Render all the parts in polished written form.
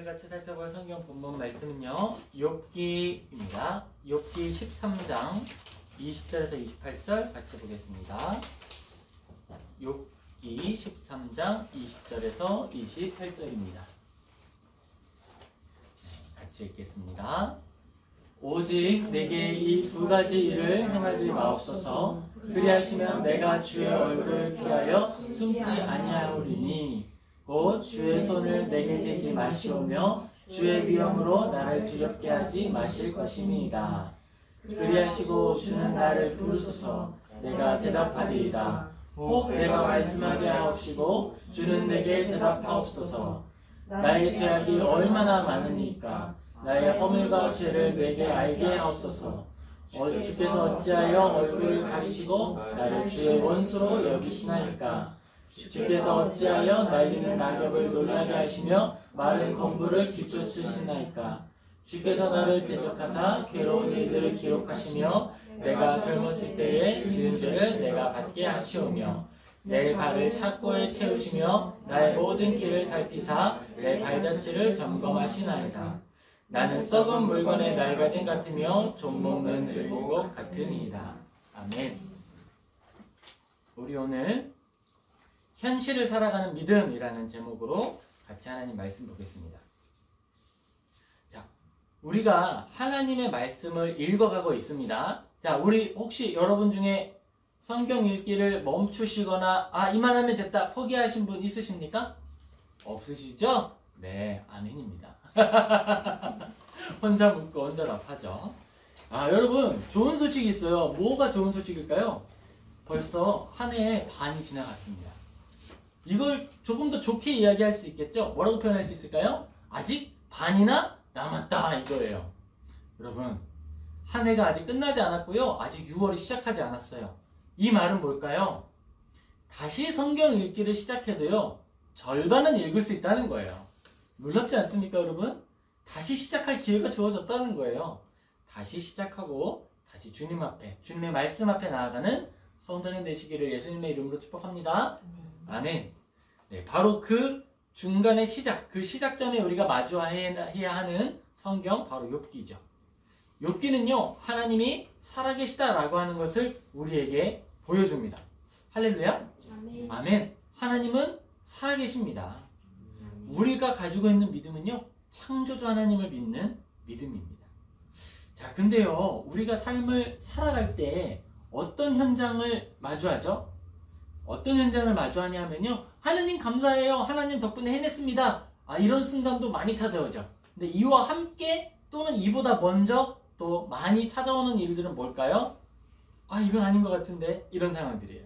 같이 살펴볼 성경 본문 말씀은요, 욥기입니다. 욥기 13장 20절에서 28절 같이 보겠습니다. 욥기 13장 20절에서 28절입니다. 같이 읽겠습니다. 오직 내게 이 두 가지 일을 행하지 마옵소서. 그리하시면 내가 주의 얼굴을 피하여 숨지 아니하오리니 곧 주의 손을 내게 대지 마시오며 주의 위엄으로 나를 두렵게 하지 마실 것이니이다. 그리하시고 주는 나를 부르소서. 내가 대답하리이다. 혹 내가 말씀하게 하옵시고 주는 내게 대답하옵소서. 나의 죄악이 얼마나 많으니까 나의 허물과 죄를 내게 알게 하옵소서. 주께서 어찌하여 얼굴을 가리시고 나를 주의 원수로 여기시나이까. 주께서 어찌하여 날리는 낙엽을 놀라게 하시며 마른 검부를 뒤쫓으시나이까. 주께서 나를 대적하사 괴로운 일들을 기록하시며 내가 젊었을 때에 지은 죄를 내가 받게 하시오며 내 발을 착고에 채우시며 나의 모든 길을 살피사 내 발자취를 점검하시나이다. 나는 썩은 물건의 낡아짐 같으며 좀 먹는 의복것 같으니이다. 아멘. 우리 오늘 현실을 살아가는 믿음이라는 제목으로 같이 하나님 말씀 보겠습니다. 자, 우리가 하나님의 말씀을 읽어가고 있습니다. 자, 우리 혹시 여러분 중에 성경 읽기를 멈추시거나 이만하면 됐다 포기하신 분 있으십니까? 없으시죠? 네, 아멘입니다. 혼자 묻고 혼자 답하죠. 여러분 좋은 소식이 있어요. 뭐가 좋은 소식일까요? 벌써 한 해의 반이 지나갔습니다. 이걸 조금 더 좋게 이야기할 수 있겠죠? 뭐라고 표현할 수 있을까요? 아직 반이나 남았다 이거예요. 여러분, 한 해가 아직 끝나지 않았고요. 아직 6월이 시작하지 않았어요. 이 말은 뭘까요? 다시 성경 읽기를 시작해도요, 절반은 읽을 수 있다는 거예요. 놀랍지 않습니까, 여러분? 다시 시작할 기회가 주어졌다는 거예요. 다시 시작하고 다시 주님 앞에, 주님의 말씀 앞에 나아가는 성도님 되시기를 예수님의 이름으로 축복합니다. 아멘. 네, 바로 그 중간의 시작, 그 시작점에 우리가 마주해야 하는 성경, 바로 욥기죠. 욥기는요, 하나님이 살아계시다라고 하는 것을 우리에게 보여줍니다. 할렐루야. 아멘. 아멘. 하나님은 살아계십니다. 우리가 가지고 있는 믿음은요, 창조주 하나님을 믿는 믿음입니다. 자, 근데요, 우리가 삶을 살아갈 때 어떤 현장을 마주하죠? 어떤 현장을 마주하냐 하면요, 하나님 감사해요. 하나님 덕분에 해냈습니다. 이런 순간도 많이 찾아오죠. 근데 이와 함께 또는 이보다 먼저 또 많이 찾아오는 일들은 뭘까요? 이건 아닌 것 같은데, 이런 상황들이에요.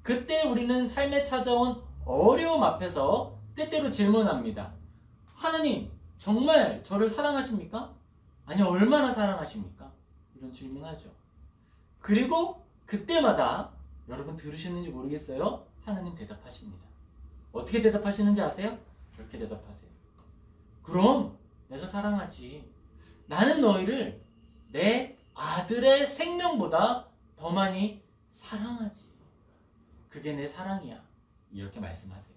그때 우리는 삶에 찾아온 어려움 앞에서 때때로 질문합니다. 하나님, 정말 저를 사랑하십니까? 아니, 얼마나 사랑하십니까? 이런 질문하죠. 그리고 그때마다 여러분 들으셨는지 모르겠어요. 하나님 대답하십니다. 어떻게 대답하시는지 아세요? 이렇게 대답하세요. 그럼 내가 사랑하지. 나는 너희를 내 아들의 생명보다 더 많이 사랑하지. 그게 내 사랑이야. 이렇게 말씀하세요.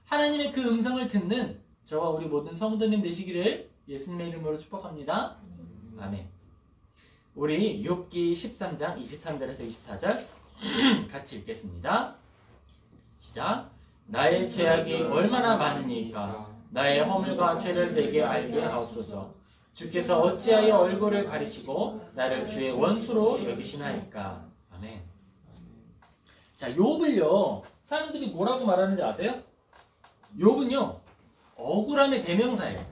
하나님의 그 음성을 듣는 저와 우리 모든 성도님 되시기를 예수님의 이름으로 축복합니다. 아멘. 우리 욥기 13장 23절에서 24절 같이 읽겠습니다. 시작. 나의 죄악이 얼마나 많으니까 나의 허물과 죄를 내게 알게 하옵소서. 주께서 어찌하여 얼굴을 가리시고 나를 주의 원수로 여기시나이까. 아멘. 자, 욥을요, 사람들이 뭐라고 말하는지 아세요? 욥은요, 억울함의 대명사예요.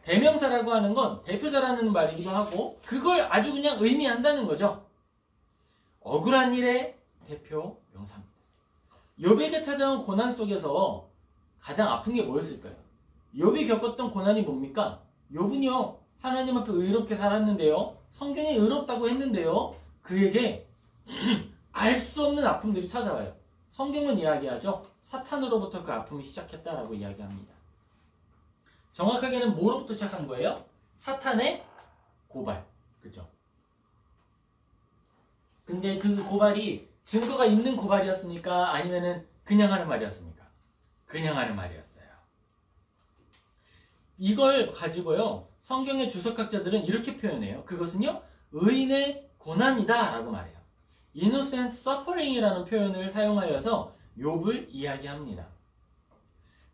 대명사라고 하는 건 대표자라는 말이기도 하고, 그걸 아주 그냥 의미한다는 거죠. 억울한 일의 대표 명사입니다. 욥에게 찾아온 고난 속에서 가장 아픈 게 뭐였을까요? 욥이 겪었던 고난이 뭡니까? 욥은요, 하나님 앞에 의롭게 살았는데요, 성경이 의롭다고 했는데요, 그에게 알 수 없는 아픔들이 찾아와요. 성경은 이야기하죠. 사탄으로부터 그 아픔이 시작했다라고 이야기합니다. 정확하게는 뭐로부터 시작한 거예요? 사탄의 고발. 그죠? 근데 그 고발이 증거가 있는 고발이었습니까? 아니면은 그냥 하는 말이었습니까? 그냥 하는 말이었어요. 이걸 가지고요, 성경의 주석학자들은 이렇게 표현해요. 그것은요, 의인의 고난이다 라고 말해요. innocent suffering이라는 표현을 사용하여서 욥을 이야기합니다.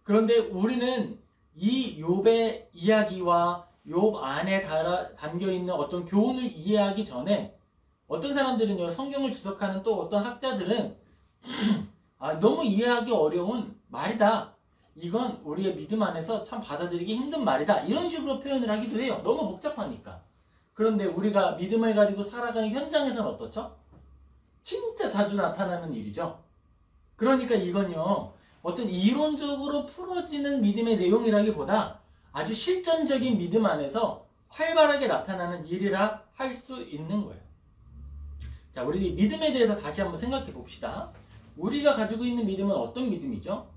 그런데 우리는 이 욥의 이야기와 욥 안에 담겨있는 어떤 교훈을 이해하기 전에 어떤 사람들은요, 성경을 주석하는 또 어떤 학자들은 너무 이해하기 어려운 말이다. 이건 우리의 믿음 안에서 참 받아들이기 힘든 말이다. 이런 식으로 표현을 하기도 해요. 너무 복잡하니까. 그런데 우리가 믿음을 가지고 살아가는 현장에서는 어떻죠? 진짜 자주 나타나는 일이죠. 그러니까 이건요, 어떤 이론적으로 풀어지는 믿음의 내용이라기보다 아주 실전적인 믿음 안에서 활발하게 나타나는 일이라 할 수 있는 거예요. 자, 우리 믿음에 대해서 다시 한번 생각해 봅시다. 우리가 가지고 있는 믿음은 어떤 믿음이죠?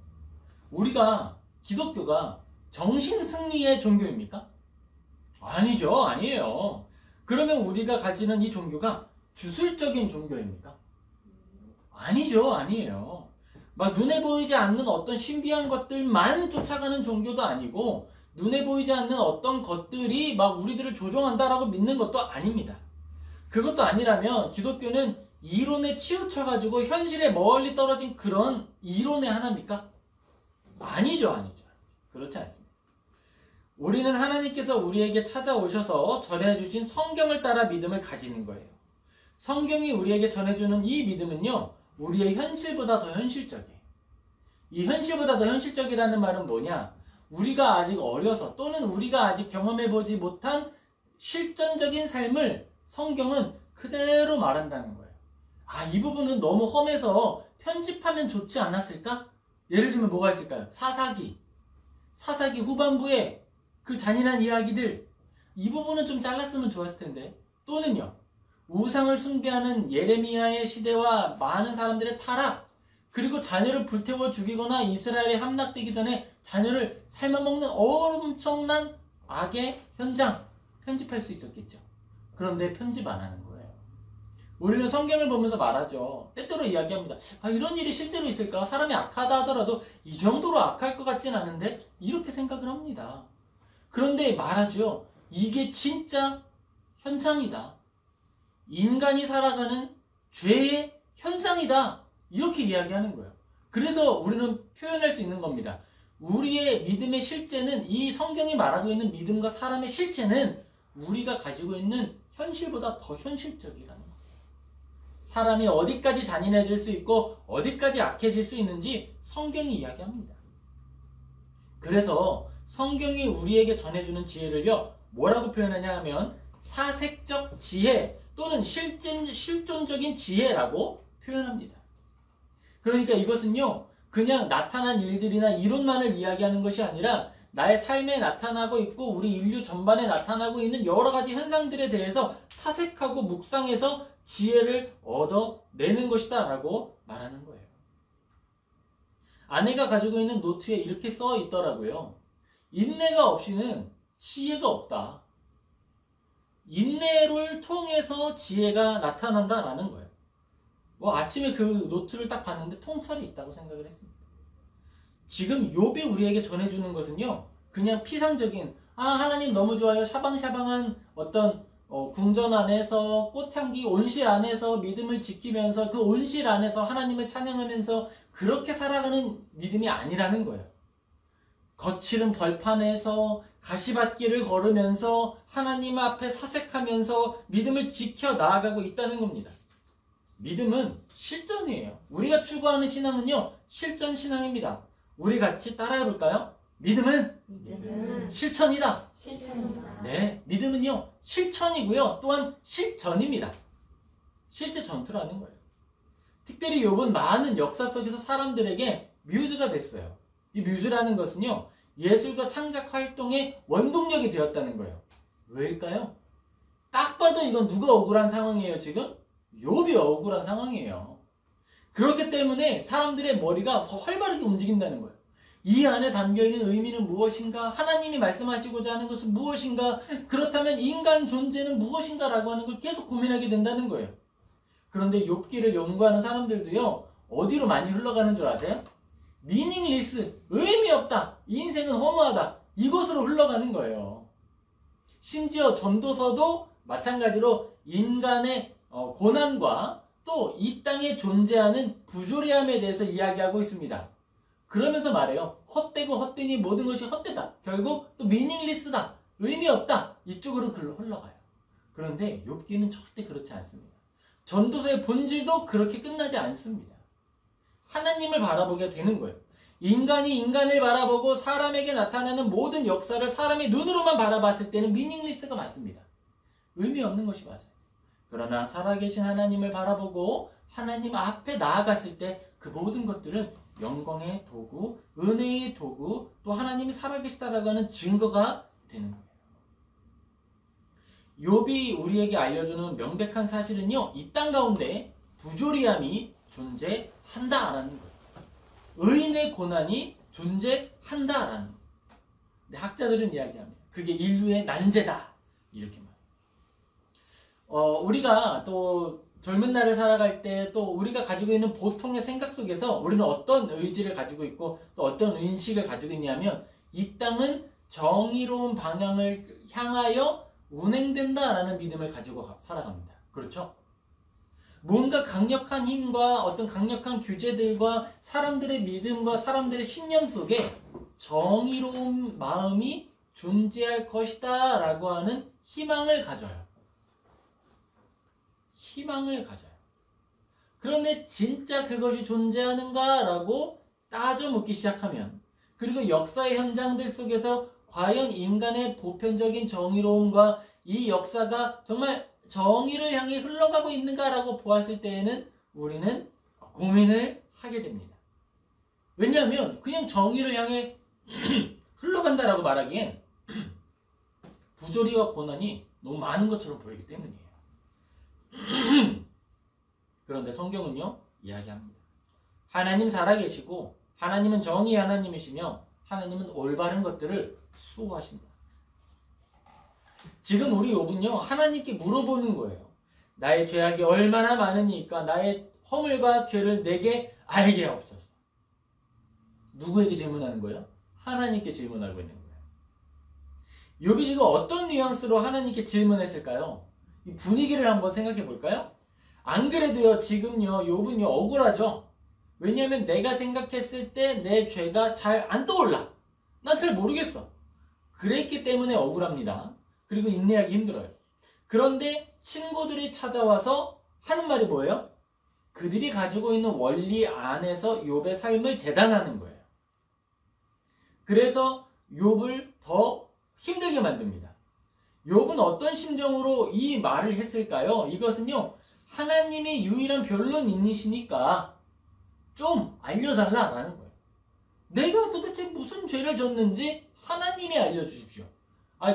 우리가, 기독교가 정신승리의 종교입니까? 아니죠. 아니에요. 그러면 우리가 가지는 이 종교가 주술적인 종교입니까? 아니죠. 아니에요. 막 눈에 보이지 않는 어떤 신비한 것들만 쫓아가는 종교도 아니고, 눈에 보이지 않는 어떤 것들이 막 우리들을 조종한다라고 믿는 것도 아닙니다. 그것도 아니라면 기독교는 이론에 치우쳐가지고 현실에 멀리 떨어진 그런 이론의 하나입니까? 아니죠. 아니죠. 그렇지 않습니다. 우리는 하나님께서 우리에게 찾아오셔서 전해주신 성경을 따라 믿음을 가지는 거예요. 성경이 우리에게 전해주는 이 믿음은요, 우리의 현실보다 더 현실적이에요. 이 현실보다 더 현실적이라는 말은 뭐냐? 우리가 아직 어려서 또는 우리가 아직 경험해보지 못한 실전적인 삶을 성경은 그대로 말한다는 거예요. 이 부분은 너무 험해서 편집하면 좋지 않았을까? 예를 들면 뭐가 있을까요? 사사기 후반부에 그 잔인한 이야기들, 이 부분은 좀 잘랐으면 좋았을 텐데. 또는요, 우상을 숭배하는 예레미야의 시대와 많은 사람들의 타락, 그리고 자녀를 불태워 죽이거나 이스라엘에 함락되기 전에 자녀를 삶아먹는 엄청난 악의 현장, 편집할 수 있었겠죠. 그런데 편집 안 하는 거예요. 우리는 성경을 보면서 말하죠. 때때로 이야기합니다. 이런 일이 실제로 있을까? 사람이 악하다 하더라도 이 정도로 악할 것 같진 않은데? 이렇게 생각을 합니다. 그런데 말하죠. 이게 진짜 현장이다. 인간이 살아가는 죄의 현장이다. 이렇게 이야기하는 거예요. 그래서 우리는 표현할 수 있는 겁니다. 우리의 믿음의 실제는, 이 성경이 말하고 있는 믿음과 사람의 실체는 우리가 가지고 있는 현실보다 더 현실적이라는 거예요. 사람이 어디까지 잔인해질 수 있고 어디까지 악해질 수 있는지 성경이 이야기합니다. 그래서 성경이 우리에게 전해주는 지혜를요, 뭐라고 표현하냐 하면 사색적 지혜 또는 실존적인 지혜라고 표현합니다. 그러니까 이것은요, 그냥 나타난 일들이나 이론만을 이야기하는 것이 아니라 나의 삶에 나타나고 있고 우리 인류 전반에 나타나고 있는 여러 가지 현상들에 대해서 사색하고 묵상해서 지혜를 얻어내는 것이다 라고 말하는 거예요. 아내가 가지고 있는 노트에 이렇게 써 있더라고요. 인내가 없이는 지혜가 없다. 인내를 통해서 지혜가 나타난다라는 거예요. 아침에 그 노트를 딱 봤는데 통찰이 있다고 생각을 했습니다. 지금 욥이 우리에게 전해주는 것은요, 그냥 피상적인 하나님 너무 좋아요, 샤방샤방한 어떤 궁전 안에서 꽃향기 온실 안에서 믿음을 지키면서 그 온실 안에서 하나님을 찬양하면서 그렇게 살아가는 믿음이 아니라는 거예요. 거칠은 벌판에서 가시밭길을 걸으면서 하나님 앞에 사색하면서 믿음을 지켜 나아가고 있다는 겁니다. 믿음은 실전이에요. 우리가 추구하는 신앙은요, 실전 신앙입니다. 우리 같이 따라해볼까요? 믿음은 실천이다. 실천이다. 네, 믿음은요, 실천이고요, 또한 실전입니다. 실제 전투라는 거예요. 특별히 욥은 많은 역사 속에서 사람들에게 뮤즈가 됐어요. 이 뮤즈라는 것은요, 예술과 창작 활동의 원동력이 되었다는 거예요. 왜일까요? 딱 봐도 이건 누가 억울한 상황이에요, 지금? 욥이 억울한 상황이에요. 그렇기 때문에 사람들의 머리가 더 활발하게 움직인다는 거예요. 이 안에 담겨있는 의미는 무엇인가? 하나님이 말씀하시고자 하는 것은 무엇인가? 그렇다면 인간 존재는 무엇인가? 라고 하는 걸 계속 고민하게 된다는 거예요. 그런데 욥기를 연구하는 사람들도요, 어디로 많이 흘러가는 줄 아세요? 미닝리스, 의미 없다, 인생은 허무하다, 이곳으로 흘러가는 거예요. 심지어 전도서도 마찬가지로 인간의 고난과 또 이 땅에 존재하는 부조리함에 대해서 이야기하고 있습니다. 그러면서 말해요. 헛되고 헛되니 모든 것이 헛되다. 결국 또 미닝리스다. 의미 없다. 이쪽으로 흘러가요. 그런데 욥기는 절대 그렇지 않습니다. 전도서의 본질도 그렇게 끝나지 않습니다. 하나님을 바라보게 되는 거예요. 인간이 인간을 바라보고 사람에게 나타나는 모든 역사를 사람의 눈으로만 바라봤을 때는 미닝리스가 맞습니다. 의미 없는 것이 맞아요. 그러나 살아계신 하나님을 바라보고 하나님 앞에 나아갔을 때 그 모든 것들은 영광의 도구, 은혜의 도구, 또 하나님이 살아계시다라고 하는 증거가 되는 거예요. 욥이 우리에게 알려주는 명백한 사실은요, 이 땅 가운데 부조리함이 존재한다라는 거예요. 의인의 고난이 존재한다라는 거예요. 근데 학자들은 이야기합니다. 그게 인류의 난제다. 이렇게 말해요. 우리가 또 젊은 날을 살아갈 때 또 우리가 가지고 있는 보통의 생각 속에서 우리는 어떤 의지를 가지고 있고 또 어떤 인식을 가지고 있냐면 이 땅은 정의로운 방향을 향하여 운행된다라는 믿음을 가지고 살아갑니다. 그렇죠? 뭔가 강력한 힘과 어떤 강력한 규제들과 사람들의 믿음과 사람들의 신념 속에 정의로운 마음이 존재할 것이다 라고 하는 희망을 가져요. 희망을 가져요. 그런데 진짜 그것이 존재하는가 라고 따져 묻기 시작하면, 그리고 역사의 현장들 속에서 과연 인간의 보편적인 정의로움과 이 역사가 정말 정의를 향해 흘러가고 있는가라고 보았을 때에는 우리는 고민을 하게 됩니다. 왜냐하면 그냥 정의를 향해 흘러간다라고 말하기엔 부조리와 고난이 너무 많은 것처럼 보이기 때문이에요. 그런데 성경은요, 이야기합니다. 하나님 살아계시고 하나님은 정의의 하나님이시며 하나님은 올바른 것들을 수호하신다. 지금 우리 욥은요, 하나님께 물어보는 거예요. 나의 죄악이 얼마나 많으니까 나의 허물과 죄를 내게 알게 하옵소서. 누구에게 질문하는 거예요? 하나님께 질문하고 있는 거예요. 욥이 지금 어떤 뉘앙스로 하나님께 질문했을까요? 이 분위기를 한번 생각해 볼까요? 안 그래도요, 지금요, 욥은요, 억울하죠? 왜냐하면 내가 생각했을 때 내 죄가 잘 안 떠올라. 난 잘 모르겠어. 그랬기 때문에 억울합니다. 그리고 인내하기 힘들어요. 그런데 친구들이 찾아와서 하는 말이 뭐예요? 그들이 가지고 있는 원리 안에서 욥의 삶을 재단하는 거예요. 그래서 욥을 더 힘들게 만듭니다. 욥은 어떤 심정으로 이 말을 했을까요? 이것은요, 하나님이 유일한 변론인이시니까 좀 알려달라라는 거예요. 내가 도대체 무슨 죄를 졌는지 하나님이 알려주십시오.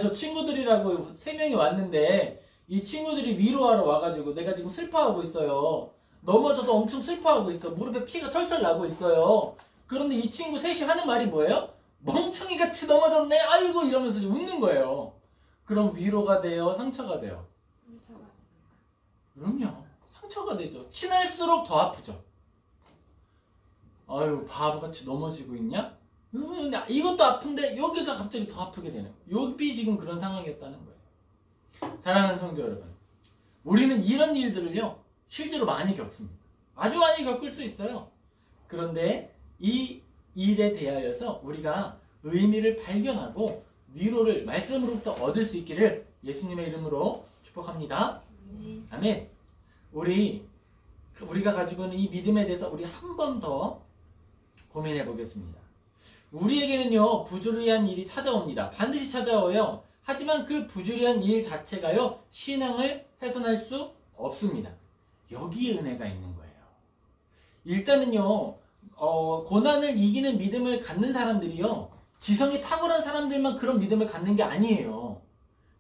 저 친구들이라고 3명이 왔는데 이 친구들이 위로하러 와가지고 내가 지금 슬퍼하고 있어요. 넘어져서 엄청 슬퍼하고 있어. 무릎에 피가 철철 나고 있어요. 그런데 이 친구 셋이 하는 말이 뭐예요? 멍청이같이 넘어졌네. 아이고 이러면서 웃는 거예요. 그럼 위로가 돼요? 상처가 돼요? 그럼요. 상처가 되죠. 친할수록 더 아프죠. 아유, 바보같이 넘어지고 있냐? 이것도 아픈데 여기가 갑자기 더 아프게 되는 거예요. 욥이 지금 그런 상황이었다는 거예요. 사랑하는 성도 여러분, 우리는 이런 일들을요, 실제로 많이 겪습니다. 아주 많이 겪을 수 있어요. 그런데 이 일에 대하여서 우리가 의미를 발견하고 위로를 말씀으로부터 얻을 수 있기를 예수님의 이름으로 축복합니다. 아멘. 우리가 가지고 있는 이 믿음에 대해서 우리 한 번 더 고민해 보겠습니다. 우리에게는요, 부조리한 일이 찾아옵니다. 반드시 찾아와요. 하지만 그 부조리한 일 자체가요, 신앙을 훼손할 수 없습니다. 여기에 은혜가 있는 거예요. 일단은요, 고난을 이기는 믿음을 갖는 사람들이요, 지성이 탁월한 사람들만 그런 믿음을 갖는 게 아니에요.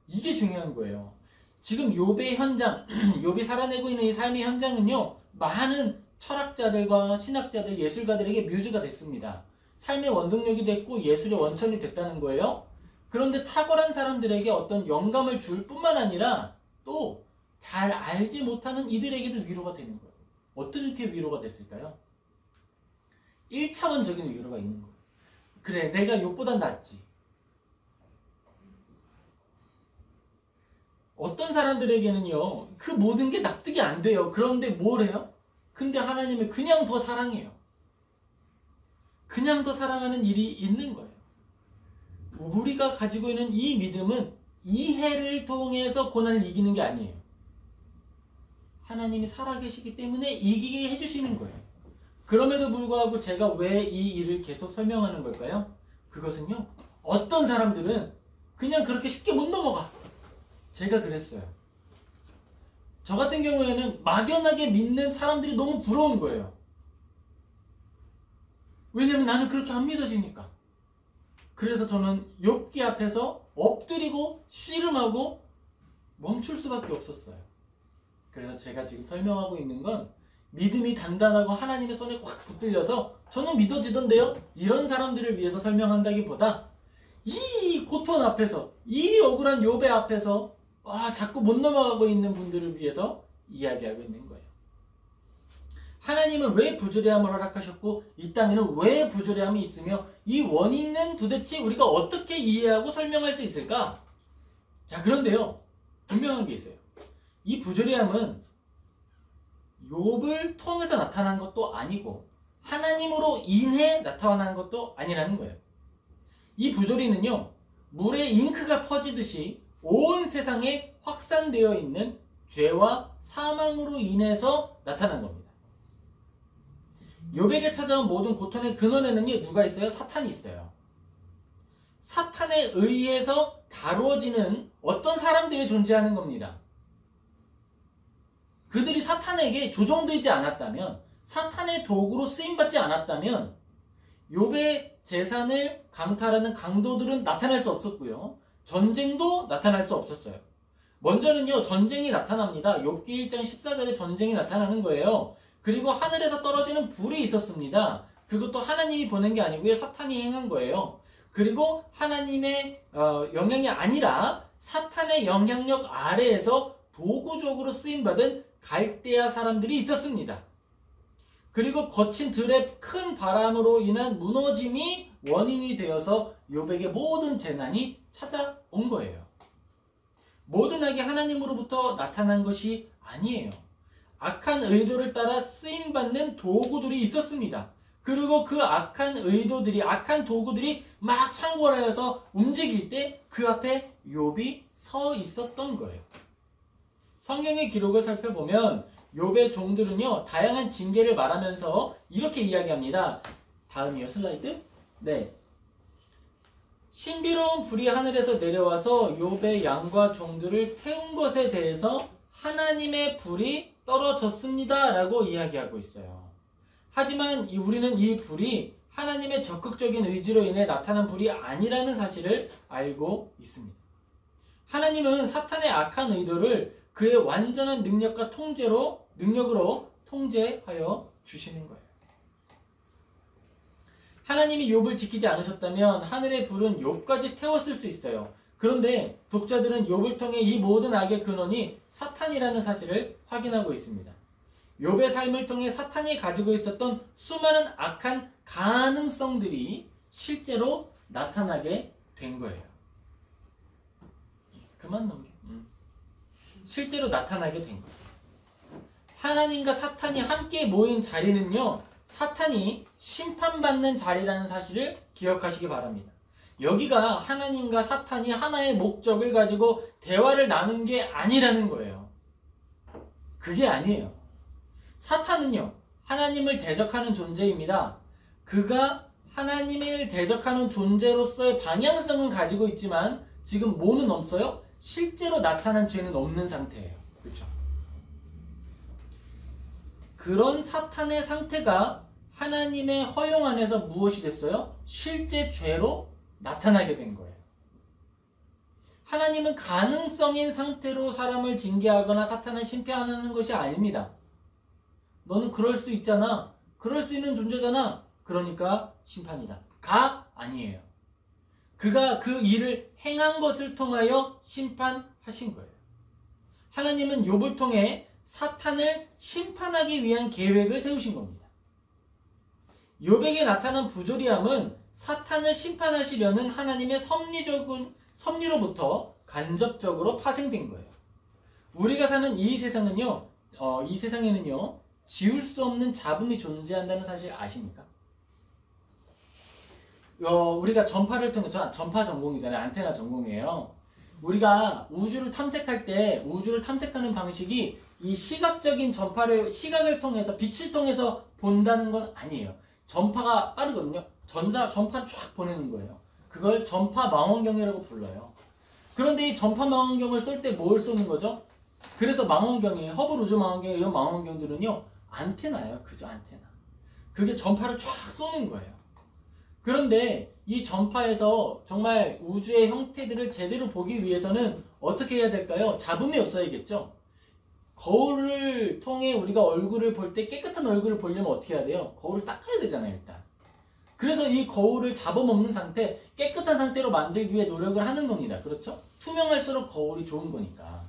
이게 중요한 거예요. 지금 욥의 현장, 욥이 살아내고 있는 이 삶의 현장은요, 많은 철학자들과 신학자들, 예술가들에게 뮤즈가 됐습니다. 삶의 원동력이 됐고 예술의 원천이 됐다는 거예요. 그런데 탁월한 사람들에게 어떤 영감을 줄 뿐만 아니라 또 잘 알지 못하는 이들에게도 위로가 되는 거예요. 어떻게 위로가 됐을까요? 1차원적인 위로가 있는 거예요. 그래, 내가 욥보단 낫지. 어떤 사람들에게는요, 그 모든 게 납득이 안 돼요. 그런데 뭘 해요? 근데 하나님을 그냥 더 사랑해요. 그냥 더 사랑하는 일이 있는 거예요. 우리가 가지고 있는 이 믿음은 이해를 통해서 고난을 이기는 게 아니에요. 하나님이 살아계시기 때문에 이기게 해주시는 거예요. 그럼에도 불구하고 제가 왜 이 일을 계속 설명하는 걸까요? 그것은요, 어떤 사람들은 그냥 그렇게 쉽게 못 넘어가. 제가 그랬어요. 저 같은 경우에는 막연하게 믿는 사람들이 너무 부러운 거예요. 왜냐면 나는 그렇게 안 믿어지니까. 그래서 저는 욥기 앞에서 엎드리고 씨름하고 멈출 수밖에 없었어요. 그래서 제가 지금 설명하고 있는 건 믿음이 단단하고 하나님의 손에 확 붙들려서 저는 믿어지던데요? 이런 사람들을 위해서 설명한다기보다 이 고통 앞에서, 이 억울한 욥의 앞에서 자꾸 못 넘어가고 있는 분들을 위해서 이야기하고 있는 거예요. 하나님은 왜 부조리함을 허락하셨고 이 땅에는 왜 부조리함이 있으며 이 원인은 도대체 우리가 어떻게 이해하고 설명할 수 있을까? 자, 그런데요, 분명한 게 있어요. 이 부조리함은 욥을 통해서 나타난 것도 아니고 하나님으로 인해 나타난 것도 아니라는 거예요. 이 부조리는요, 물에 잉크가 퍼지듯이 온 세상에 확산되어 있는 죄와 사망으로 인해서 나타난 겁니다. 욥에게 찾아온 모든 고통의 근원에는 누가 있어요? 사탄이 있어요. 사탄에 의해서 다루어지는 어떤 사람들이 존재하는 겁니다. 그들이 사탄에게 조종되지 않았다면, 사탄의 도구로 쓰임받지 않았다면 욥의 재산을 강탈하는 강도들은 나타날 수 없었고요. 전쟁도 나타날 수 없었어요. 먼저는요, 전쟁이 나타납니다. 욥기 1장 14절에 전쟁이 나타나는 거예요. 그리고 하늘에서 떨어지는 불이 있었습니다. 그것도 하나님이 보낸 게 아니고요, 사탄이 행한 거예요. 그리고 하나님의 영향이 아니라 사탄의 영향력 아래에서 도구적으로 쓰임받은 갈대아 사람들이 있었습니다. 그리고 거친 들의 큰 바람으로 인한 무너짐이 원인이 되어서 욥에게 모든 재난이 찾아온 거예요. 모든 악이 하나님으로부터 나타난 것이 아니에요. 악한 의도를 따라 쓰임받는 도구들이 있었습니다. 그리고 그 악한 의도들이, 악한 도구들이 막 창궐하여서 움직일 때 그 앞에 욥이 서 있었던 거예요. 성경의 기록을 살펴보면 욥의 종들은요, 다양한 징계를 말하면서 이렇게 이야기합니다. 다음이요, 슬라이드. 네. 신비로운 불이 하늘에서 내려와서 욥의 양과 종들을 태운 것에 대해서 하나님의 불이 떨어졌습니다 라고 이야기하고 있어요. 하지만 우리는 이 불이 하나님의 적극적인 의지로 인해 나타난 불이 아니라는 사실을 알고 있습니다. 하나님은 사탄의 악한 의도를 그의 완전한 능력과 능력으로 통제하여 주시는 거예요. 하나님이 욥을 지키지 않으셨다면 하늘의 불은 욥까지 태웠을 수 있어요. 그런데 독자들은 욥을 통해 이 모든 악의 근원이 사탄이라는 사실을 확인하고 있습니다. 욥의 삶을 통해 사탄이 가지고 있었던 수많은 악한 가능성들이 실제로 나타나게 된 거예요. 그만 넘겨. 실제로 나타나게 된 거예요. 하나님과 사탄이 함께 모인 자리는요, 사탄이 심판받는 자리라는 사실을 기억하시기 바랍니다. 여기가 하나님과 사탄이 하나의 목적을 가지고 대화를 나눈 게 아니라는 거예요. 그게 아니에요. 사탄은요, 하나님을 대적하는 존재입니다. 그가 하나님을 대적하는 존재로서의 방향성은 가지고 있지만 지금 뭐는 없어요? 실제로 나타난 죄는 없는 상태예요. 그렇죠? 그런 사탄의 상태가 하나님의 허용 안에서 무엇이 됐어요? 실제 죄로 나타나게 된 거예요. 하나님은 가능성인 상태로 사람을 징계하거나 사탄을 심판하는 것이 아닙니다. 너는 그럴 수 있잖아. 그럴 수 있는 존재잖아. 그러니까 심판이다. 가? 아니에요. 그가 그 일을 행한 것을 통하여 심판하신 거예요. 하나님은 욥을 통해 사탄을 심판하기 위한 계획을 세우신 겁니다. 욥에게 나타난 부조리함은 사탄을 심판하시려는 하나님의 섭리로부터 간접적으로 파생된 거예요. 우리가 사는 이 세상은요, 이 세상에는요, 지울 수 없는 잡음이 존재한다는 사실 아십니까? 우리가 전파를 통해, 전파 전공이잖아요. 안테나 전공이에요. 우리가 우주를 탐색할 때, 우주를 탐색하는 방식이 이 시각적인 전파를, 시각을 통해서, 빛을 통해서 본다는 건 아니에요. 전파가 빠르거든요. 전파를 쫙 보내는 거예요. 그걸 전파 망원경이라고 불러요. 그런데 이 전파 망원경을 쏠 때 뭘 쏘는 거죠? 그래서 망원경이에요. 허블 우주 망원경, 이런 망원경들은요, 안테나예요. 그저 안테나. 그게 전파를 쫙 쏘는 거예요. 그런데 이 전파에서 정말 우주의 형태들을 제대로 보기 위해서는 어떻게 해야 될까요? 잡음이 없어야겠죠? 거울을 통해 우리가 얼굴을 볼 때 깨끗한 얼굴을 보려면 어떻게 해야 돼요? 거울을 닦아야 되잖아요, 일단. 그래서 이 거울을 잡음 없는 상태, 깨끗한 상태로 만들기 위해 노력을 하는 겁니다. 그렇죠? 투명할수록 거울이 좋은 거니까.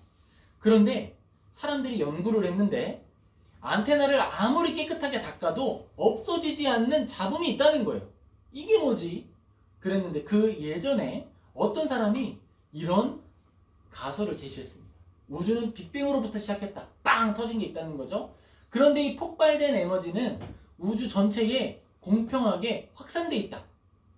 그런데 사람들이 연구를 했는데 안테나를 아무리 깨끗하게 닦아도 없어지지 않는 잡음이 있다는 거예요. 이게 뭐지? 그랬는데 그 예전에 어떤 사람이 이런 가설을 제시했습니다. 우주는 빅뱅으로부터 시작했다. 빵 터진 게 있다는 거죠. 그런데 이 폭발된 에너지는 우주 전체에 공평하게 확산돼 있다.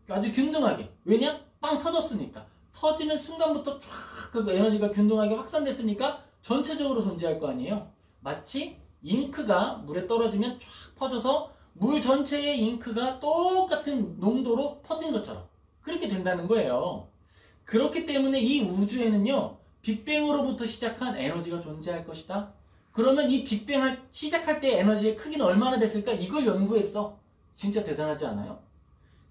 아주 균등하게. 왜냐? 빵 터졌으니까. 터지는 순간부터 쫙 그 에너지가 균등하게 확산됐으니까 전체적으로 존재할 거 아니에요. 마치 잉크가 물에 떨어지면 쫙 퍼져서 물 전체의 잉크가 똑같은 농도로 퍼진 것처럼 그렇게 된다는 거예요. 그렇기 때문에 이 우주에는요, 빅뱅으로부터 시작한 에너지가 존재할 것이다. 그러면 이 빅뱅 시작할 때 에너지의 크기는 얼마나 됐을까? 이걸 연구했어. 진짜 대단하지 않아요?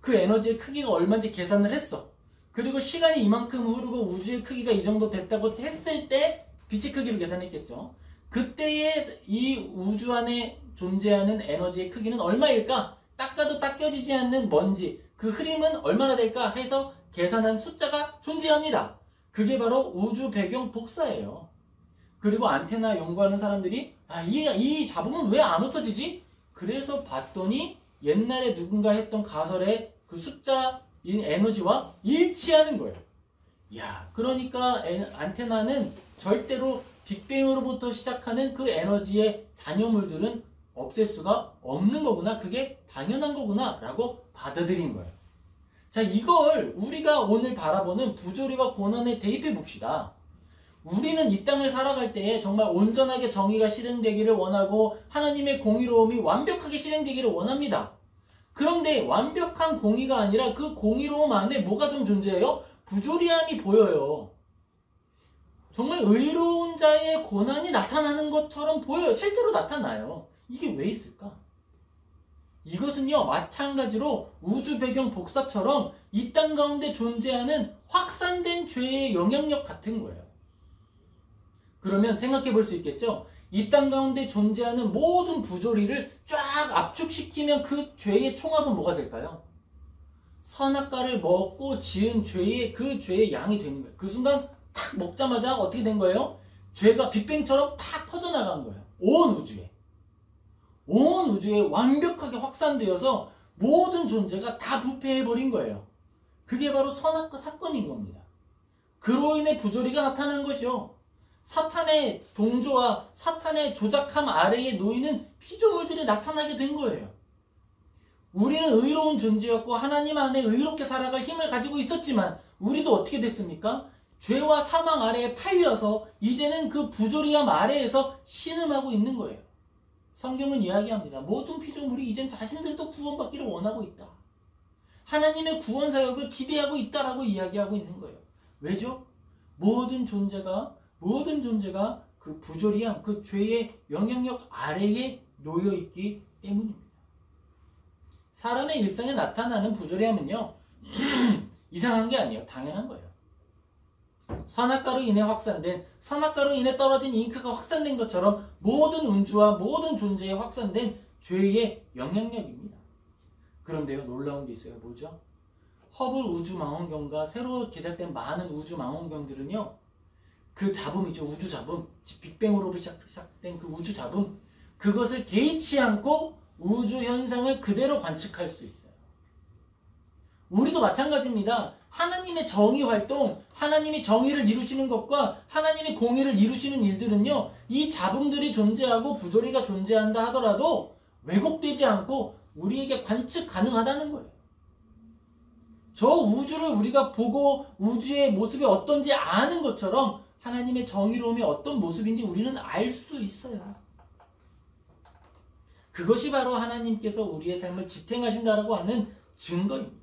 그 에너지의 크기가 얼마인지 계산을 했어. 그리고 시간이 이만큼 흐르고 우주의 크기가 이 정도 됐다고 했을 때 빛의 크기를 계산했겠죠. 그때의 이 우주 안에 존재하는 에너지의 크기는 얼마일까? 닦아도 닦여지지 않는 먼지, 그 흐림은 얼마나 될까 해서 계산한 숫자가 존재합니다. 그게 바로 우주 배경 복사예요. 그리고 안테나 연구하는 사람들이 이 잡음은 왜 안 없어지지? 그래서 봤더니 옛날에 누군가 했던 가설의 그 숫자인 에너지와 일치하는 거예요. 야, 그러니까 안테나는 절대로 빅뱅으로부터 시작하는 그 에너지의 잔여물들은 없앨 수가 없는 거구나. 그게 당연한 거구나 라고 받아들인 거예요. 자, 이걸 우리가 오늘 바라보는 부조리와 고난에 대입해 봅시다. 우리는 이 땅을 살아갈 때에 정말 온전하게 정의가 실행되기를 원하고 하나님의 공의로움이 완벽하게 실행되기를 원합니다. 그런데 완벽한 공의가 아니라 그 공의로움 안에 뭐가 좀 존재해요? 부조리함이 보여요. 정말 의로운 자의 고난이 나타나는 것처럼 보여요. 실제로 나타나요. 이게 왜 있을까? 이것은요, 마찬가지로 우주 배경 복사처럼 이 땅 가운데 존재하는 확산된 죄의 영향력 같은 거예요. 그러면 생각해 볼 수 있겠죠? 이 땅 가운데 존재하는 모든 부조리를 쫙 압축시키면 그 죄의 총합은 뭐가 될까요? 선악과를 먹고 지은 죄의 그 죄의 양이 되는 거예요. 그 순간 딱 먹자마자 어떻게 된 거예요? 죄가 빅뱅처럼 탁 퍼져나간 거예요. 온 우주에. 온 우주에 완벽하게 확산되어서 모든 존재가 다 부패해버린 거예요. 그게 바로 선악과 사건인 겁니다. 그로 인해 부조리가 나타난 것이요. 사탄의 동조와 사탄의 조작함 아래에 놓이는 피조물들이 나타나게 된 거예요. 우리는 의로운 존재였고 하나님 안에 의롭게 살아갈 힘을 가지고 있었지만 우리도 어떻게 됐습니까? 죄와 사망 아래에 팔려서 이제는 그 부조리함 아래에서 신음하고 있는 거예요. 성경은 이야기합니다. 모든 피조물이 이젠 자신들도 구원받기를 원하고 있다. 하나님의 구원 사역을 기대하고 있다라고 이야기하고 있는 거예요. 왜죠? 모든 존재가 그 부조리함, 그 죄의 영향력 아래에 놓여있기 때문입니다. 사람의 일상에 나타나는 부조리함은요, 이상한 게 아니에요. 당연한 거예요. 선악과로 인해 확산된, 선악과로 인해 떨어진 잉크가 확산된 것처럼 모든 운주와 모든 존재에 확산된 죄의 영향력입니다. 그런데요, 놀라운 게 있어요. 뭐죠? 허블 우주망원경과 새로 제작된 많은 우주망원경들은요, 그 잡음이죠. 우주 잡음. 빅뱅으로 시작된 그 우주 잡음. 그것을 개의치 않고 우주 현상을 그대로 관측할 수 있어요. 우리도 마찬가지입니다. 하나님의 정의 활동, 하나님이 정의를 이루시는 것과 하나님의 공의를 이루시는 일들은요, 이 잡음들이 존재하고 부조리가 존재한다 하더라도 왜곡되지 않고 우리에게 관측 가능하다는 거예요. 저 우주를 우리가 보고 우주의 모습이 어떤지 아는 것처럼 하나님의 정의로움이 어떤 모습인지 우리는 알 수 있어요. 그것이 바로 하나님께서 우리의 삶을 지탱하신다라고 하는 증거입니다.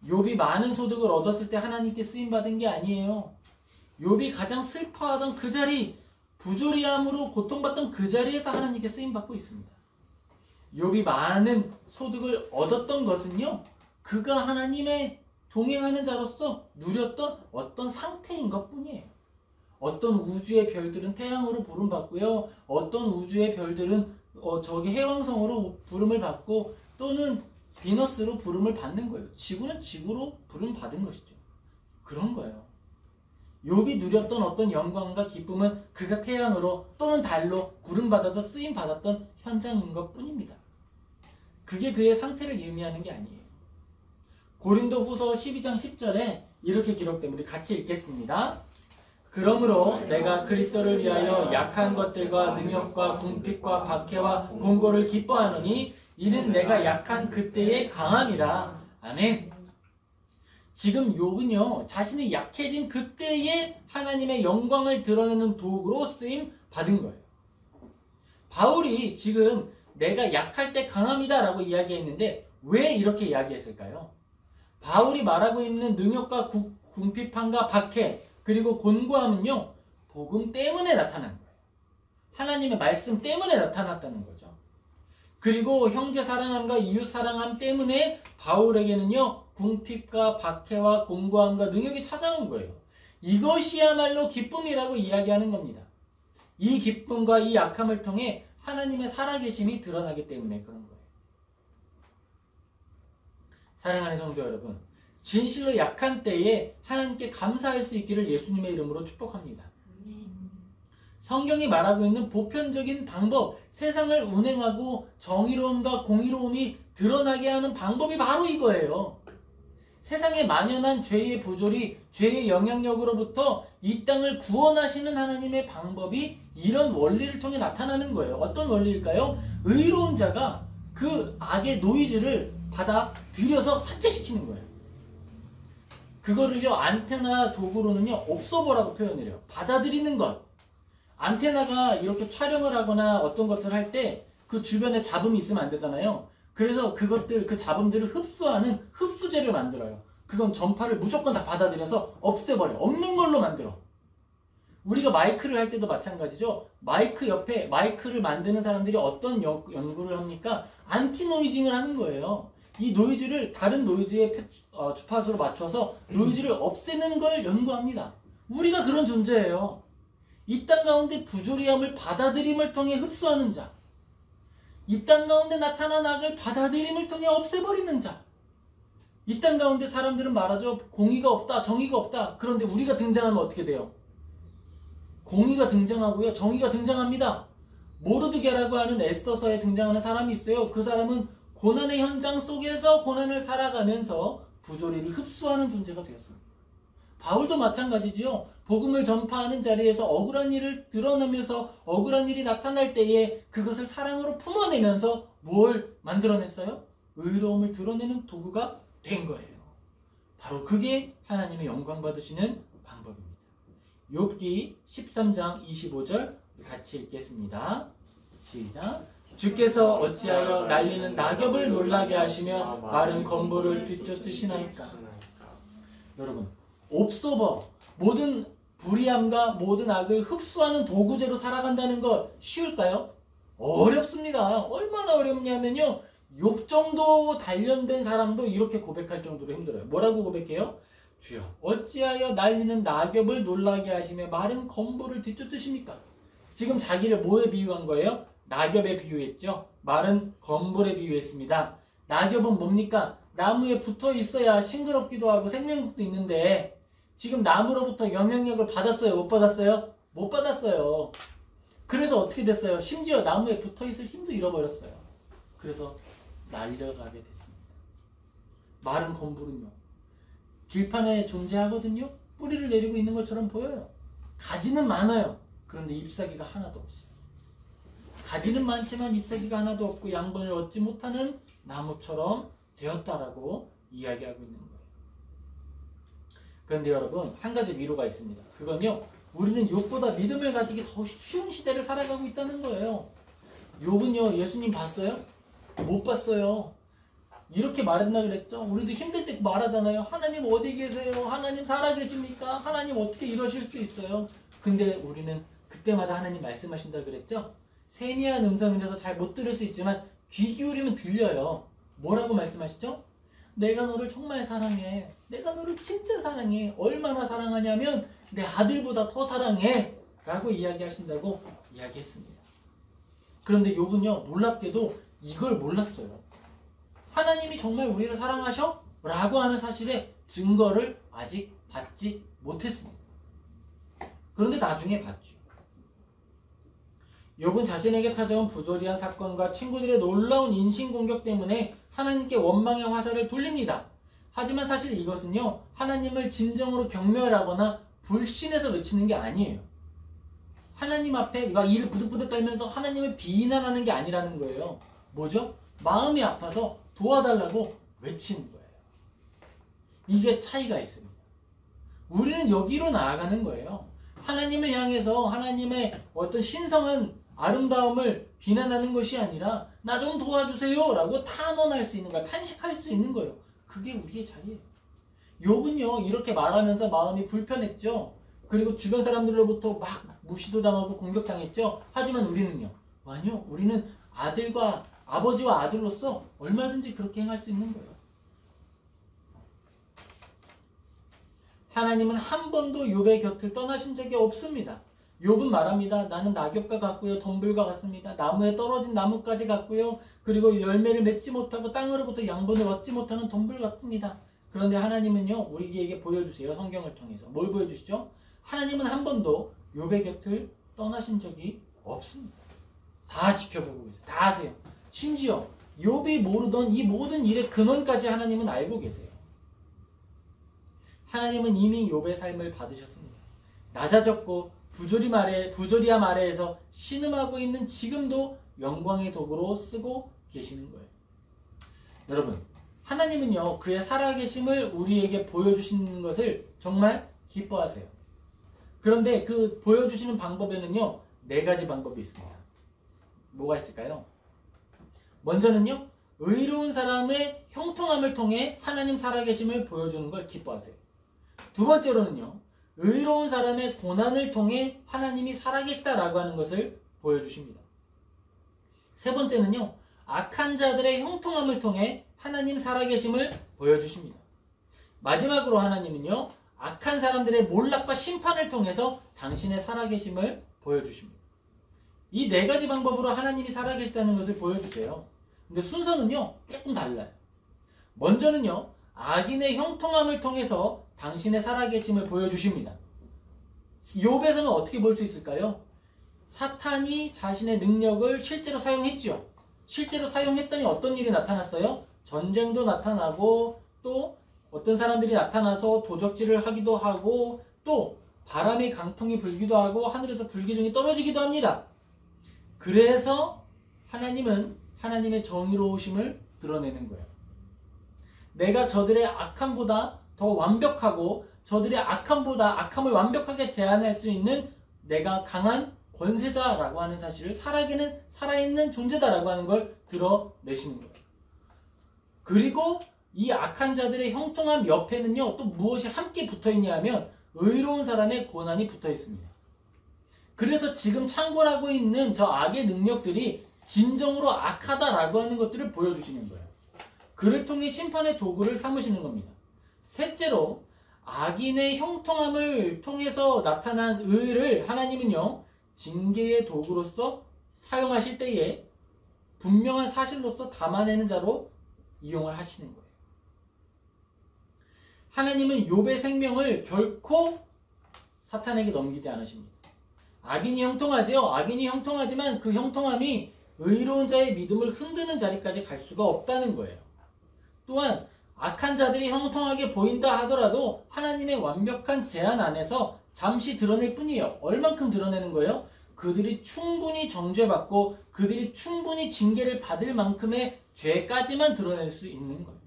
욥이 많은 소득을 얻었을 때 하나님께 쓰임받은 게 아니에요. 욥이 가장 슬퍼하던 그 자리, 부조리함으로 고통받던 그 자리에서 하나님께 쓰임받고 있습니다. 욥이 많은 소득을 얻었던 것은요, 그가 하나님의 동행하는 자로서 누렸던 어떤 상태인 것뿐이에요. 어떤 우주의 별들은 태양으로 부름받고요, 어떤 우주의 별들은 저기 해왕성으로 부름을 받고 또는 비너스로 부름을 받는 거예요. 지구는 지구로 부름받은 것이죠. 그런 거예요. 욥이 누렸던 어떤 영광과 기쁨은 그가 태양으로 또는 달로 부름받아서 쓰임받았던 현장인 것뿐입니다. 그게 그의 상태를 의미하는 게 아니에요. 고린도 후서 12장 10절에 이렇게 기록됩니다. 우리 같이 읽겠습니다. 그러므로 내가 그리스도를 위하여 약한 것들과 능력과 궁핍과 박해와 공고를 기뻐하노니 이는 내가 약한 그때의 강함이라. 아멘. 지금 욥은요, 자신이 약해진 그때의 하나님의 영광을 드러내는 도구로 쓰임 받은 거예요. 바울이 지금 내가 약할 때 강함이다 라고 이야기했는데 왜 이렇게 이야기했을까요? 바울이 말하고 있는 능력과 궁핍함과 박해 그리고 곤고함은요, 복음 때문에 나타난 거예요. 하나님의 말씀 때문에 나타났다는 거죠. 그리고 형제 사랑함과 이웃 사랑함 때문에 바울에게는요, 궁핍과 박해와 곤고함과 능력이 찾아온 거예요. 이것이야말로 기쁨이라고 이야기하는 겁니다. 이 기쁨과 이 약함을 통해 하나님의 살아계심이 드러나기 때문에 그런 거예요. 사랑하는 성도 여러분, 진실로 약한 때에 하나님께 감사할 수 있기를 예수님의 이름으로 축복합니다. 성경이 말하고 있는 보편적인 방법, 세상을 운행하고 정의로움과 공의로움이 드러나게 하는 방법이 바로 이거예요. 세상에 만연한 죄의 부조리, 죄의 영향력으로부터 이 땅을 구원하시는 하나님의 방법이 이런 원리를 통해 나타나는 거예요. 어떤 원리일까요? 의로운 자가 그 악의 노이즈를 받아들여서 삭제시키는 거예요. 그거를요, 안테나 도구로는요, 없어보라고 표현을 해요. 받아들이는 것. 안테나가 이렇게 촬영을 하거나 어떤 것을 할 때 그 주변에 잡음이 있으면 안 되잖아요. 그래서 그 잡음들을 흡수하는 흡수제를 만들어요. 그건 전파를 무조건 다 받아들여서 없애버려. 없는 걸로 만들어. 우리가 마이크를 할 때도 마찬가지죠. 마이크 옆에 마이크를 만드는 사람들이 어떤 연구를 합니까? 안티 노이징을 하는 거예요. 이 노이즈를 다른 노이즈의 주파수로 맞춰서 노이즈를 없애는 걸 연구합니다. 우리가 그런 존재예요. 이 땅 가운데 부조리함을 받아들임을 통해 흡수하는 자, 이 땅 가운데 나타난 악을 받아들임을 통해 없애버리는 자. 이 땅 가운데 사람들은 말하죠. 공의가 없다, 정의가 없다. 그런데 우리가 등장하면 어떻게 돼요? 공의가 등장하고요, 정의가 등장합니다. 모르드게라고 하는 에스더서에 등장하는 사람이 있어요. 그 사람은 고난의 현장 속에서 고난을 살아가면서 부조리를 흡수하는 존재가 되었습니다. 바울도 마찬가지지요. 복음을 전파하는 자리에서 억울한 일을 드러내면서 억울한 일이 나타날 때에 그것을 사랑으로 품어내면서 뭘 만들어냈어요? 의로움을 드러내는 도구가 된 거예요. 바로 그게 하나님의 영광 받으시는 방법입니다. 욥기 13장 25절 같이 읽겠습니다. 시작. 주께서 어찌하여 날리는 낙엽을 놀라게 하시며 마른 건물을 뒤쫓으시나이까. 여러분, 옵소버, 모든 불의함과 모든 악을 흡수하는 도구제로 살아간다는 것 쉬울까요? 어렵습니다. 얼마나 어렵냐면요, 욥 정도 단련된 사람도 이렇게 고백할 정도로 힘들어요. 뭐라고 고백해요? 주여, 어찌하여 날리는 낙엽을 놀라게 하시며 마른 건물을 뒤쫓으십니까? 지금 자기를 뭐에 비유한 거예요? 낙엽에 비유했죠. 마른 건물에 비유했습니다. 낙엽은 뭡니까? 나무에 붙어 있어야 싱그럽기도 하고 생명력도 있는데 지금 나무로부터 영향력을 받았어요? 못 받았어요? 못 받았어요. 그래서 어떻게 됐어요? 심지어 나무에 붙어 있을 힘도 잃어버렸어요. 그래서 날려가게 됐습니다. 마른 건물은요, 길판에 존재하거든요. 뿌리를 내리고 있는 것처럼 보여요. 가지는 많아요. 그런데 잎사귀가 하나도 없어요. 가지는 많지만 잎사귀가 하나도 없고 양분을 얻지 못하는 나무처럼 되었다라고 이야기하고 있는 거예요. 그런데 여러분, 한 가지 위로가 있습니다. 그건요, 우리는 욥보다 믿음을 가지기 더 쉬운 시대를 살아가고 있다는 거예요. 욥은요, 예수님 봤어요? 못 봤어요. 이렇게 말했나 그랬죠? 우리도 힘들 때 말하잖아요. 하나님 어디 계세요? 하나님 살아계십니까? 하나님 어떻게 이러실 수 있어요? 근데 우리는 그때마다 하나님 말씀하신다 그랬죠? 세미한 음성이라서 잘 못 들을 수 있지만 귀 기울이면 들려요. 뭐라고 말씀하시죠? 내가 너를 정말 사랑해. 내가 너를 진짜 사랑해. 얼마나 사랑하냐면 내 아들보다 더 사랑해. 라고 이야기하신다고 이야기했습니다. 그런데 욥은요, 놀랍게도 이걸 몰랐어요. 하나님이 정말 우리를 사랑하셔? 라고 하는 사실에 증거를 아직 받지 못했습니다. 그런데 나중에 봤죠. 욥은 자신에게 찾아온 부조리한 사건과 친구들의 놀라운 인신공격 때문에 하나님께 원망의 화살을 돌립니다. 하지만 사실 이것은요, 하나님을 진정으로 경멸하거나 불신해서 외치는 게 아니에요. 하나님 앞에 막 이를 부득부득 깔면서 하나님을 비난하는 게 아니라는 거예요. 뭐죠? 마음이 아파서 도와달라고 외치는 거예요. 이게 차이가 있습니다. 우리는 여기로 나아가는 거예요. 하나님을 향해서 하나님의 어떤 신성한 아름다움을 비난하는 것이 아니라 나 좀 도와주세요 라고 탄원할 수 있는 거야. 탄식할 수 있는 거예요. 그게 우리의 자리예요. 욥은요, 이렇게 말하면서 마음이 불편했죠. 그리고 주변 사람들로부터 막 무시도 당하고 공격당했죠. 하지만 우리는요, 아니요, 우리는 아버지와 아들로서 얼마든지 그렇게 행할 수 있는 거예요. 하나님은 한 번도 욥의 곁을 떠나신 적이 없습니다. 욥은 말합니다. 나는 낙엽과 같고요, 덤불과 같습니다. 나무에 떨어진 나무까지 같고요, 그리고 열매를 맺지 못하고 땅으로부터 양분을 얻지 못하는 덤불 같습니다. 그런데 하나님은요, 우리에게 보여주세요. 성경을 통해서 뭘 보여주시죠? 하나님은 한 번도 욥의 곁을 떠나신 적이 없습니다. 다 지켜보고 계세요. 다 아세요. 심지어 욥이 모르던 이 모든 일의 근원까지 하나님은 알고 계세요. 하나님은 이미 욥의 삶을 받으셨습니다. 낮아졌고 부조리함 아래에서 신음하고 있는 지금도 영광의 도구로 쓰고 계시는 거예요. 여러분, 하나님은요, 그의 살아계심을 우리에게 보여주시는 것을 정말 기뻐하세요. 그런데 그 보여주시는 방법에는요, 4가지 방법이 있습니다. 뭐가 있을까요? 먼저는요, 의로운 사람의 형통함을 통해 하나님 살아계심을 보여주는 걸 기뻐하세요. 두 번째로는요, 의로운 사람의 고난을 통해 하나님이 살아계시다라고 하는 것을 보여주십니다. 세 번째는요, 악한 자들의 형통함을 통해 하나님 살아계심을 보여주십니다. 마지막으로 하나님은요, 악한 사람들의 몰락과 심판을 통해서 당신의 살아계심을 보여주십니다. 이 4가지 방법으로 하나님이 살아계시다는 것을 보여주세요. 근데 순서는요, 조금 달라요. 먼저는요, 악인의 형통함을 통해서 당신의 살아계심을 보여주십니다. 욥에서는 어떻게 볼 수 있을까요? 사탄이 자신의 능력을 실제로 사용했죠. 실제로 사용했더니 어떤 일이 나타났어요? 전쟁도 나타나고, 또 어떤 사람들이 나타나서 도적질을 하기도 하고, 또 바람이 강풍이 불기도 하고 하늘에서 불기둥이 떨어지기도 합니다. 그래서 하나님은 하나님의 정의로우심을 드러내는 거예요. 내가 저들의 악함보다 더 완벽하고 저들의 악함을 완벽하게 제한할 수 있는 내가 강한 권세자라고 하는 사실을 살아있는 존재다라고 하는 걸 드러내시는 거예요. 그리고 이 악한 자들의 형통함 옆에는요, 또 무엇이 함께 붙어있냐 하면 의로운 사람의 고난이 붙어있습니다. 그래서 지금 창궐하고 있는 저 악의 능력들이 진정으로 악하다라고 하는 것들을 보여주시는 거예요. 그를 통해 심판의 도구를 삼으시는 겁니다. 셋째로, 악인의 형통함을 통해서 나타난 의를 하나님은요, 징계의 도구로서 사용하실 때에 분명한 사실로서 담아내는 자로 이용을 하시는 거예요. 하나님은 욥의 생명을 결코 사탄에게 넘기지 않으십니다. 악인이 형통하죠. 악인이 형통하지만 그 형통함이 의로운 자의 믿음을 흔드는 자리까지 갈 수가 없다는 거예요. 또한 악한 자들이 형통하게 보인다 하더라도 하나님의 완벽한 제한 안에서 잠시 드러낼 뿐이에요. 얼만큼 드러내는 거예요? 그들이 충분히 정죄받고 그들이 충분히 징계를 받을 만큼의 죄까지만 드러낼 수 있는 거예요.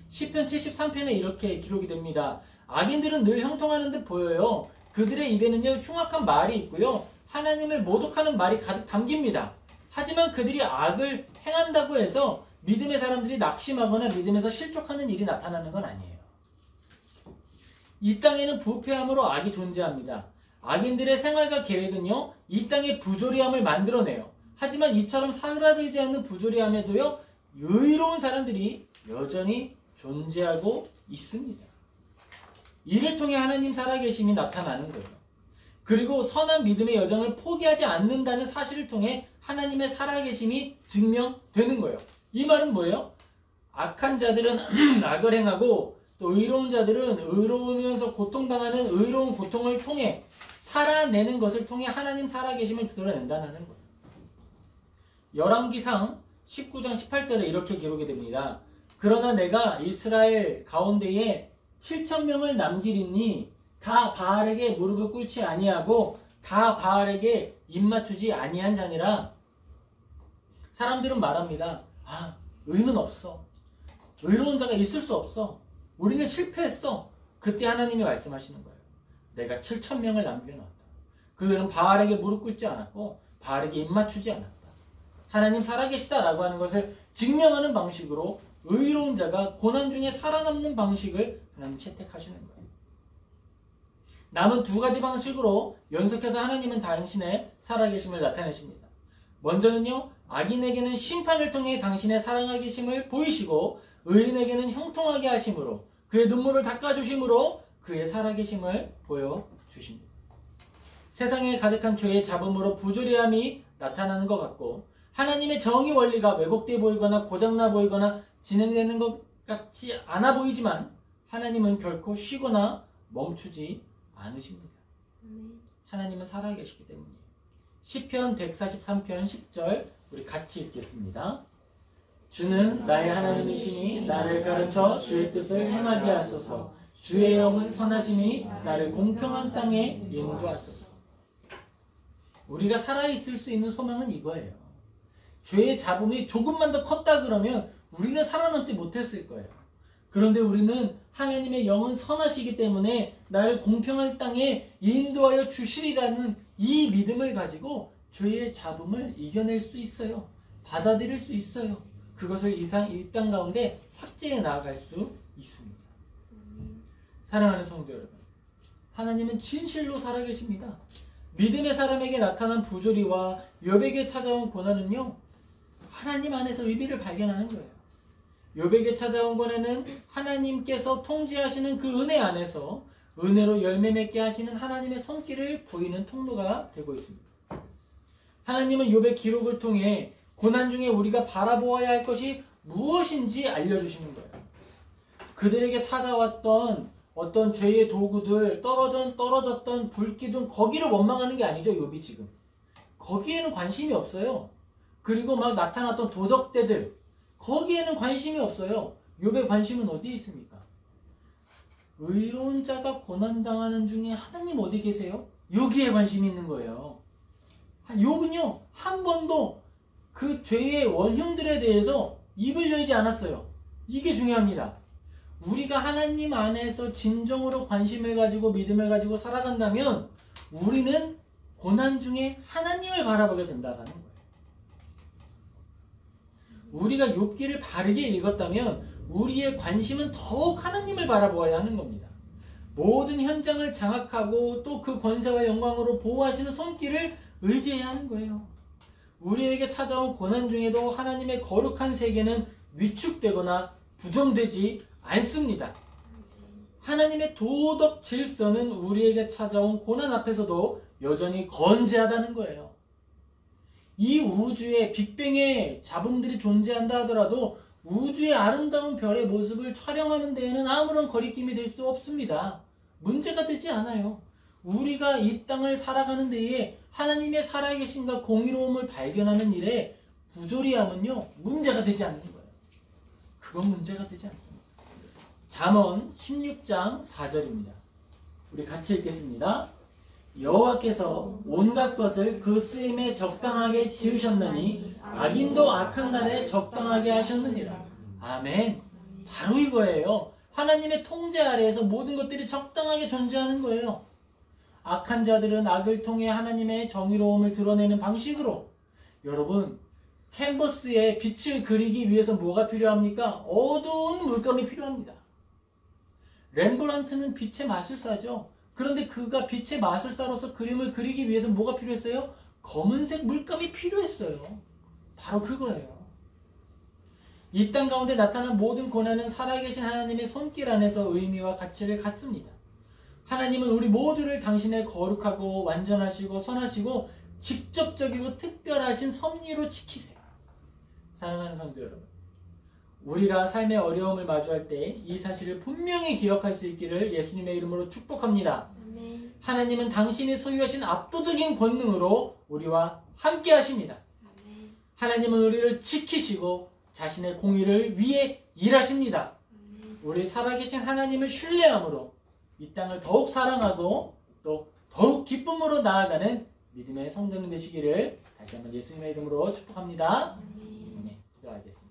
시편 73편에 이렇게 기록이 됩니다. 악인들은 늘 형통하는 듯 보여요. 그들의 입에는요 흉악한 말이 있고요. 하나님을 모독하는 말이 가득 담깁니다. 하지만 그들이 악을 행한다고 해서 믿음의 사람들이 낙심하거나 믿음에서 실족하는 일이 나타나는 건 아니에요. 이 땅에는 부패함으로 악이 존재합니다. 악인들의 생활과 계획은요 이 땅의 부조리함을 만들어내요. 하지만 이처럼 사그라들지 않는 부조리함에도요 의로운 사람들이 여전히 존재하고 있습니다. 이를 통해 하나님 살아계심이 나타나는 거예요. 그리고 선한 믿음의 여정을 포기하지 않는다는 사실을 통해 하나님의 살아계심이 증명되는 거예요. 이 말은 뭐예요? 악한 자들은 악을 행하고 또 의로운 자들은 의로우면서 고통당하는 의로운 고통을 통해 살아내는 것을 통해 하나님 살아계심을 드러낸다는 거예요. 열왕기상 19장 18절에 이렇게 기록이 됩니다. 그러나 내가 이스라엘 가운데에 7,000명을 남기리니 다 바알에게 무릎을 꿇지 아니하고 다 바알에게 입맞추지 아니한 자니라. 사람들은 말합니다. 아, 의는 없어. 의로운 자가 있을 수 없어. 우리는 실패했어. 그때 하나님이 말씀하시는 거예요. 내가 7,000명을 남겨놨다. 그들은 바알에게 무릎 꿇지 않았고 바알에게 입맞추지 않았다. 하나님 살아계시다라고 하는 것을 증명하는 방식으로 의로운 자가 고난 중에 살아남는 방식을 하나님 채택하시는 거예요. 남은 두 가지 방식으로 연속해서 하나님은 당신의 살아계심을 나타내십니다. 먼저는요, 악인에게는 심판을 통해 당신의 살아계심을 보이시고 의인에게는 형통하게 하심으로 그의 눈물을 닦아주심으로 그의 살아계심을 보여주십니다. 세상에 가득한 죄의 잡음으로 부조리함이 나타나는 것 같고 하나님의 정의 원리가 왜곡되어 보이거나 고장나 보이거나 진행되는 것 같지 않아 보이지만 하나님은 결코 쉬거나 멈추지 않으십니다. 하나님은 살아계시기 때문이에요. 시편 143편 10절 우리 같이 읽겠습니다. 주는 나의 하나님이시니 나를 가르쳐 주의 뜻을 행하게 하소서. 주의 영은 선하시니 나를 공평한 땅에 인도하소서. 우리가 살아있을 수 있는 소망은 이거예요. 죄의 잡음이 조금만 더 컸다 그러면 우리는 살아남지 못했을 거예요. 그런데 우리는 하나님의 영은 선하시기 때문에 나를 공평한 땅에 인도하여 주시리라는 이 믿음을 가지고 죄의 잡음을 이겨낼 수 있어요. 받아들일 수 있어요. 그것을 이 땅 가운데 삭제해 나아갈 수 있습니다. 사랑하는 성도 여러분, 하나님은 진실로 살아계십니다. 믿음의 사람에게 나타난 부조리와 욥에게 찾아온 고난은요, 하나님 안에서 의미를 발견하는 거예요. 욥에게 찾아온 고난은 하나님께서 통치하시는 그 은혜 안에서 은혜로 열매 맺게 하시는 하나님의 손길을 보이는 통로가 되고 있습니다. 하나님은 욥의 기록을 통해 고난 중에 우리가 바라보아야 할 것이 무엇인지 알려주시는 거예요. 그들에게 찾아왔던 어떤 죄의 도구들, 떨어졌던 불기둥, 거기를 원망하는 게 아니죠, 욥이 지금. 거기에는 관심이 없어요. 그리고 막 나타났던 도적대들, 거기에는 관심이 없어요. 욥의 관심은 어디에 있습니까? 의로운 자가 고난당하는 중에 하나님 어디 계세요? 여기에 관심이 있는 거예요. 욥은요, 한 번도 그 죄의 원흉들에 대해서 입을 열지 않았어요. 이게 중요합니다. 우리가 하나님 안에서 진정으로 관심을 가지고 믿음을 가지고 살아간다면 우리는 고난 중에 하나님을 바라보게 된다는 거예요. 우리가 욥기를 바르게 읽었다면 우리의 관심은 더욱 하나님을 바라보아야 하는 겁니다. 모든 현장을 장악하고 또 그 권세와 영광으로 보호하시는 손길을 의지해야 하는 거예요. 우리에게 찾아온 고난 중에도 하나님의 거룩한 세계는 위축되거나 부정되지 않습니다. 하나님의 도덕 질서는 우리에게 찾아온 고난 앞에서도 여전히 건재하다는 거예요. 이 우주에 빅뱅의 잡음들이 존재한다 하더라도 우주의 아름다운 별의 모습을 촬영하는 데에는 아무런 거리낌이 될 수 없습니다. 문제가 되지 않아요. 우리가 이 땅을 살아가는 데에 하나님의 살아계심과 공의로움을 발견하는 일에 부조리함은요, 문제가 되지 않는 거예요. 그건 문제가 되지 않습니다. 잠언 16장 4절입니다. 우리 같이 읽겠습니다. 여호와께서 온갖 것을 그 쓰임에 적당하게 지으셨느니 악인도 악한 날에 적당하게 하셨느니라. 아멘. 바로 이거예요. 하나님의 통제 아래에서 모든 것들이 적당하게 존재하는 거예요. 악한 자들은 악을 통해 하나님의 정의로움을 드러내는 방식으로, 여러분, 캔버스에 빛을 그리기 위해서 뭐가 필요합니까? 어두운 물감이 필요합니다. 렘브란트는 빛의 마술사죠. 그런데 그가 빛의 마술사로서 그림을 그리기 위해서 뭐가 필요했어요? 검은색 물감이 필요했어요. 바로 그거예요. 이 땅 가운데 나타난 모든 고난은 살아계신 하나님의 손길 안에서 의미와 가치를 갖습니다. 하나님은 우리 모두를 당신의 거룩하고 완전하시고 선하시고 직접적이고 특별하신 섭리로 지키세요. 사랑하는 성도 여러분, 우리가 삶의 어려움을 마주할 때 이 사실을 분명히 기억할 수 있기를 예수님의 이름으로 축복합니다. 아멘. 하나님은 당신이 소유하신 압도적인 권능으로 우리와 함께 하십니다. 아멘. 하나님은 우리를 지키시고 자신의 공의를 위해 일하십니다. 아멘. 우리 살아계신 하나님을 신뢰함으로 이 땅을 더욱 사랑하고 또 더욱 기쁨으로 나아가는 믿음의 성도님 되시기를 다시 한번 예수님의 이름으로 축복합니다. 아멘. 네, 기도하겠습니다.